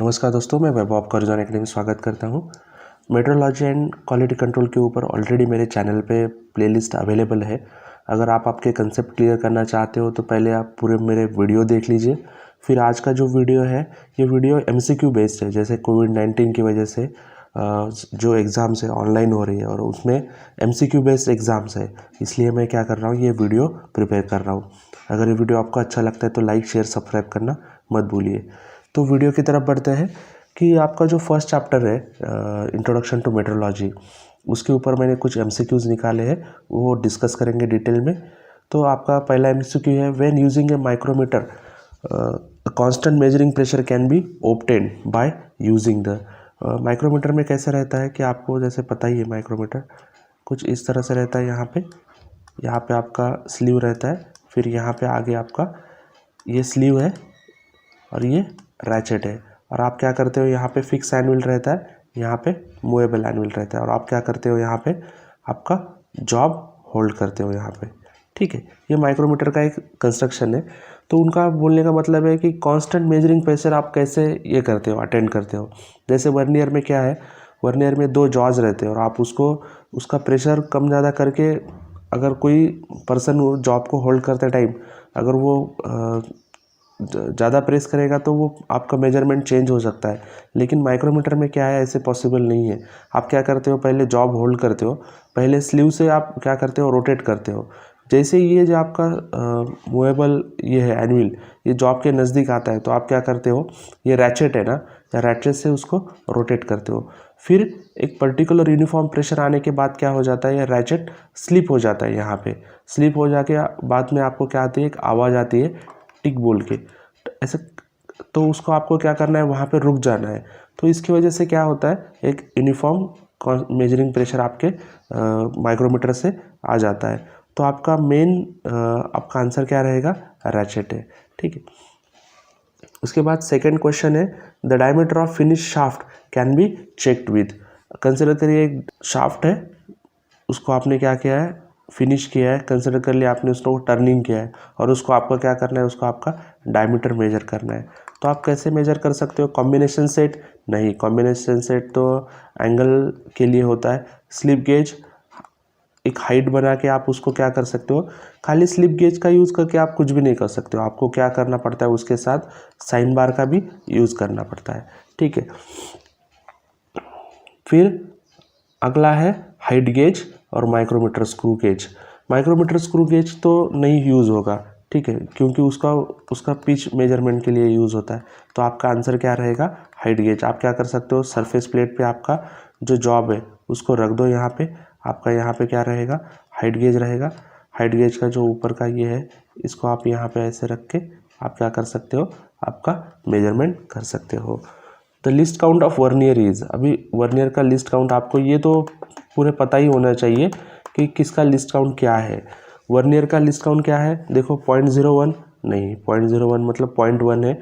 नमस्कार दोस्तों, मैं वैभव आपका हॉरिज़ॉन एकेडमी में स्वागत करता हूं। मेट्रोलॉजी एंड क्वालिटी कंट्रोल के ऊपर ऑलरेडी मेरे चैनल पे प्लेलिस्ट अवेलेबल है। अगर आप आपके कंसेप्ट क्लियर करना चाहते हो तो पहले आप पूरे मेरे वीडियो देख लीजिए। फिर आज का जो वीडियो है ये वीडियो MCQ बेस्ड है। जैसे कोविड-19 की वजह से जो एग्ज़ाम्स है ऑनलाइन हो रही है और उसमें MCQ बेस्ड एग्ज़ाम्स है, इसलिए मैं क्या कर रहा हूँ, ये वीडियो प्रिपेयर कर रहा हूँ। अगर ये वीडियो आपको अच्छा लगता है तो लाइक शेयर सब्सक्राइब करना मत भूलिए। तो वीडियो की तरफ बढ़ते हैं कि आपका जो फर्स्ट चैप्टर है इंट्रोडक्शन टू मेट्रोलॉजी, उसके ऊपर मैंने कुछ MCQs निकाले हैं, वो डिस्कस करेंगे डिटेल में। तो आपका पहला MCQ है, when using a micrometer constant measuring pressure can be obtained by using the. Micrometer में कैसे रहता है कि आपको जैसे पता ही है, माइक्रोमीटर कुछ इस तरह से रहता है। यहाँ पे आपका स्लीव रहता है, फिर यहाँ पे आगे आपका ये स्लीव है और ये रैचेट है। और आप क्या करते हो, यहाँ पे फिक्स एनुअल रहता है, यहाँ पे मूवेबल एनुअल रहता है। और आप क्या करते हो, यहाँ पे आपका जॉब होल्ड करते हो यहाँ पे। ठीक है, ये माइक्रोमीटर का एक कंस्ट्रक्शन है। तो उनका बोलने का मतलब है कि कांस्टेंट मेजरिंग प्रेशर आप कैसे ये करते हो, अटेंड करते हो। जैसे वर्नियर में क्या है, वर्नियर में 2 जॉज रहते हैं और आप उसका प्रेशर कम ज़्यादा करके, अगर कोई पर्सन जॉब को होल्ड करते टाइम अगर वो ज़्यादा प्रेस करेगा तो वो आपका मेजरमेंट चेंज हो सकता है। लेकिन माइक्रोमीटर में क्या है, ऐसे पॉसिबल नहीं है। आप क्या करते हो, पहले जॉब होल्ड करते हो, पहले स्लीव से आप क्या करते हो, रोटेट करते हो। जैसे ये जो आपका मूवेबल ये है एनुअल, ये जॉब के नज़दीक आता है तो आप क्या करते हो, ये रैचेट है ना, या रैचेट से उसको रोटेट करते हो। फिर एक पर्टिकुलर यूनिफॉर्म प्रेशर आने के बाद क्या हो जाता है, ये रैचेट स्लिप हो जाता है। यहाँ पे स्लिप हो जाके बाद में आपको क्या आती है, एक आवाज़ आती है टिक बोल के ऐसे। तो उसको आपको क्या करना है, वहाँ पे रुक जाना है। तो इसकी वजह से क्या होता है, एक यूनिफॉर्म मेजरिंग प्रेशर आपके माइक्रोमीटर से आ जाता है। तो आपका मेन आपका आंसर क्या रहेगा, रैचेट है। ठीक है, उसके बाद सेकंड क्वेश्चन है, the diameter of finish shaft can be checked with. Consider करिए एक शाफ्ट है, उसको आपने क्या किया है, फिनिश किया है। कंसिडर कर लिया आपने, उसको टर्निंग किया है और उसको आपका क्या करना है, उसको आपका डायमीटर मेजर करना है। तो आप कैसे मेजर कर सकते हो, कॉम्बिनेशन सेट नहीं, कॉम्बिनेशन सेट तो एंगल के लिए होता है। स्लिप गेज एक हाइट बना के आप उसको क्या कर सकते हो, खाली स्लिप गेज का यूज़ करके आप कुछ भी नहीं कर सकते हो। आपको क्या करना पड़ता है, उसके साथ साइन बार का भी यूज़ करना पड़ता है। ठीक है, फिर अगला है हाइट गेज और micrometer screw gauge. Micrometer screw gauge तो नहीं यूज़ होगा, ठीक है, क्योंकि उसका पिच मेजरमेंट के लिए यूज़ होता है। तो आपका आंसर क्या रहेगा, हाइट गेज। आप क्या कर सकते हो, सरफेस प्लेट पे आपका जो जॉब है उसको रख दो यहाँ पे, आपका यहाँ पे क्या रहेगा, हाइट गेज रहेगा। हाइट गेज का जो ऊपर का ये है, इसको आप यहाँ पे ऐसे रख के आप क्या कर सकते हो, आपका मेजरमेंट कर सकते हो। The list count of vernier is, अभी वर्नियर का लिस्ट काउंट आपको ये तो पूरे पता ही होना चाहिए कि किसका लिस्ट काउंट क्या है। वर्नियर का लिस्ट काउंट क्या है, देखो 0.01 नहीं, 0.01 मतलब 0.1 है।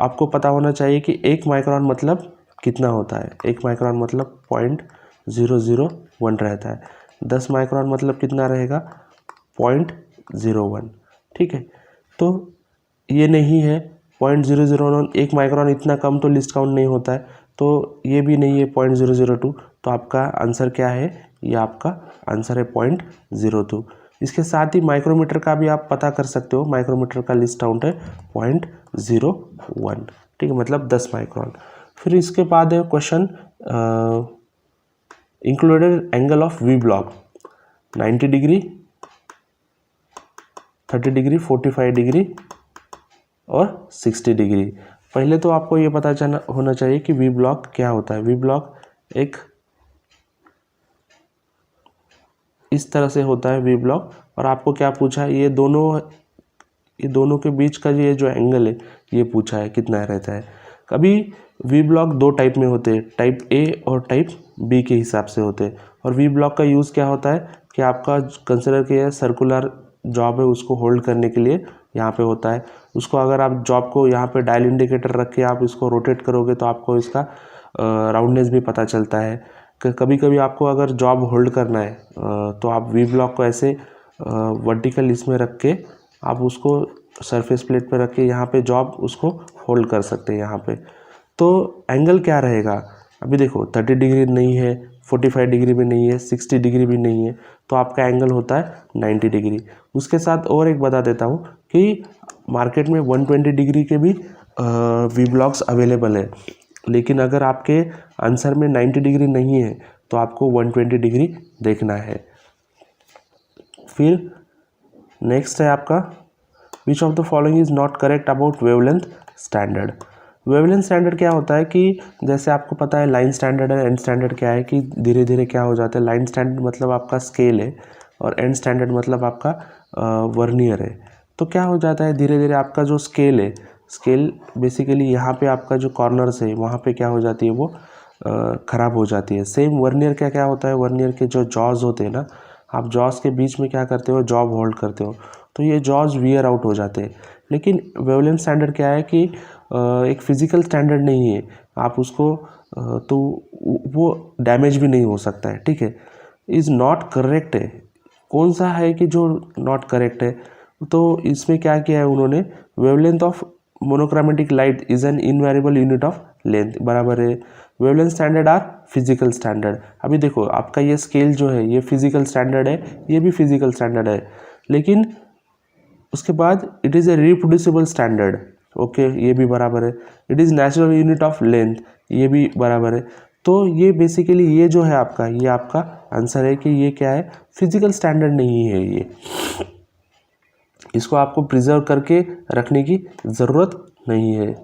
आपको पता होना चाहिए कि 1 माइक्रोन मतलब कितना होता है। 1 माइक्रोन मतलब 0.001 रहता है। 10 माइक्रोन मतलब कितना रहेगा, 0.01। ठीक है, तो ये नहीं है 0.001, 1 माइक्रोन इतना कम तो लिस्ट काउंट नहीं होता है। तो ये भी नहीं है 0.002। तो आपका आंसर क्या है, ये आपका आंसर है 0.02। इसके साथ ही माइक्रोमीटर का भी आप पता कर सकते हो, माइक्रोमीटर का लिस्ट काउंट है 0.01। ठीक है, मतलब 10 माइक्रोन। फिर इसके बाद है question, included angle of V block 90 degree, 30 degree, 45 degree और 60 डिग्री। पहले तो आपको ये पता होना चाहिए कि वी ब्लॉक क्या होता है। वी ब्लॉक एक इस तरह से होता है वी ब्लॉक। और आपको क्या पूछा है, ये दोनों के बीच का ये जो एंगल है ये पूछा है कितना रहता है। कभी वी ब्लॉक 2 टाइप में होते हैं, टाइप ए और टाइप बी के हिसाब से होते हैं। और वी ब्लॉक का यूज़ क्या होता है कि आपका कंसिडर किया सर्कुलर जॉब है, उसको होल्ड करने के लिए यहाँ पे होता है। उसको अगर आप जॉब को यहाँ पे डायल इंडिकेटर रख के आप इसको रोटेट करोगे तो आपको इसका राउंडनेस भी पता चलता है। कभी कभी आपको अगर जॉब होल्ड करना है तो आप वी ब्लॉक को ऐसे वर्टिकल इसमें रख के आप उसको सरफेस प्लेट पर रख के यहाँ पे जॉब उसको होल्ड कर सकते हैं यहाँ पे। तो एंगल क्या रहेगा, अभी देखो 30 डिग्री नहीं है, 45 डिग्री भी नहीं है, 60 डिग्री भी नहीं है, तो आपका एंगल होता है 90 डिग्री। उसके साथ और एक बता देता हूँ कि मार्केट में 120 डिग्री के भी वी ब्लॉक्स अवेलेबल है, लेकिन अगर आपके आंसर में 90 डिग्री नहीं है तो आपको 120 डिग्री देखना है। फिर नेक्स्ट है आपका विच of the following is not correct about wavelength standard. Wavelength standard क्या होता है कि जैसे आपको पता है लाइन स्टैंडर्ड है, एंड स्टैंडर्ड क्या है कि धीरे धीरे क्या हो जाता है, लाइन स्टैंडर्ड मतलब आपका स्केल है और एंड स्टैंडर्ड मतलब आपका वर्नियर है। तो क्या हो जाता है धीरे धीरे आपका जो स्केल है, स्केल बेसिकली यहाँ पे आपका जो कॉर्नर्स है वहाँ पे क्या हो जाती है, वो ख़राब हो जाती है। सेम वर्नियर क्या क्या होता है, वर्नियर के जो जॉज होते हैं ना, आप जॉज के बीच में क्या करते हो, जॉब होल्ड करते हो, तो ये जॉज वियर आउट हो जाते हैं। लेकिन वेवलेंथ स्टैंडर्ड क्या है कि एक फिज़िकल स्टैंडर्ड नहीं है, आप उसको तो वो डैमेज भी नहीं हो सकता है, ठीक है। इज़ नॉट करेक्ट है, कौन सा है कि जो नॉट करेक्ट है, तो इसमें क्या किया है उन्होंने, wavelength of monochromatic light is an invariable unit of length बराबर है wavelength standard are physical standard. अभी देखो आपका ये स्केल जो है ये फिजिकल स्टैंडर्ड है, ये भी फिजिकल स्टैंडर्ड है, लेकिन उसके बाद it is a reproducible standard, okay ये भी बराबर है। It is natural unit of length, ये भी बराबर है। तो ये बेसिकली ये जो है आपका, ये आपका आंसर है कि ये क्या है, फिजिकल स्टैंडर्ड नहीं है ये, इसको आपको प्रिजर्व करके रखने की ज़रूरत नहीं है।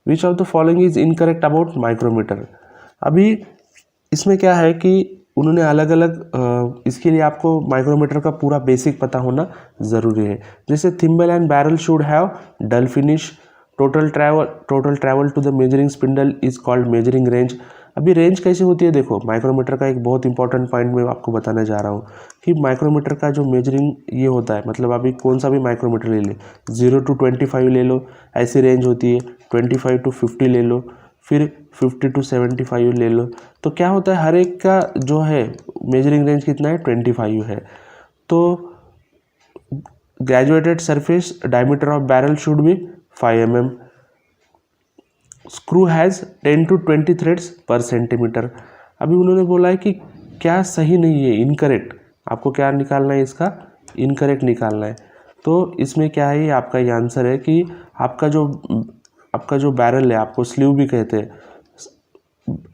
Which of the following is incorrect about micrometer. अभी इसमें क्या है कि उन्होंने अलग अलग इसके लिए आपको माइक्रोमीटर का पूरा बेसिक पता होना ज़रूरी है। जैसे thimble and barrel should have dull finish, total travel to the measuring spindle is called measuring range. अभी रेंज कैसे होती है, देखो माइक्रोमीटर का एक बहुत इंपॉर्टेंट पॉइंट मैं आपको बताने जा रहा हूँ कि माइक्रोमीटर का जो मेजरिंग ये होता है, मतलब अभी कौन सा भी माइक्रोमीटर ले ले, 0 to 25 ले लो, ऐसी रेंज होती है, 25 to 50 ले लो, फिर 50 to 75 ले लो। तो क्या होता है हर एक का जो है मेजरिंग रेंज कितना है, 25 है। तो graduated surface diameter of barrel should be 5 mm, screw has 10 to 20 threads पर सेंटीमीटर। अभी उन्होंने बोला है कि क्या सही नहीं है, इनकरेक्ट, आपको क्या निकालना है, इसका इनकरेक्ट निकालना है। तो इसमें क्या है, आपका ये आंसर है कि आपका जो बैरल है, आपको स्लीव भी कहते हैं,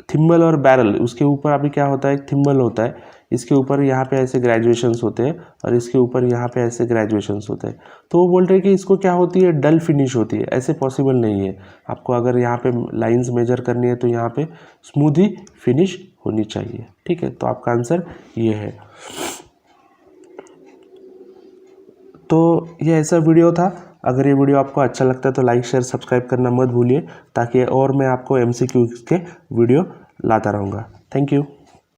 थिम्बल और बैरल, उसके ऊपर अभी क्या होता है, एक थिम्बल होता है, इसके ऊपर यहाँ पे ऐसे ग्रेजुएशंस होते हैं और इसके ऊपर यहाँ पे ऐसे ग्रेजुएशंस होते हैं। तो वो बोल रहे हैं कि इसको क्या होती है, डल फिनिश होती है, ऐसे पॉसिबल नहीं है। आपको अगर यहाँ पे लाइंस मेजर करनी है तो यहाँ पे स्मूथ ही फिनिश होनी चाहिए, ठीक है। तो आपका आंसर ये है। तो ये ऐसा वीडियो था। अगर ये वीडियो आपको अच्छा लगता है तो लाइक शेयर सब्सक्राइब करना मत भूलिए, ताकि और मैं आपको MCQ के वीडियो लाता रहूँगा। Thank you.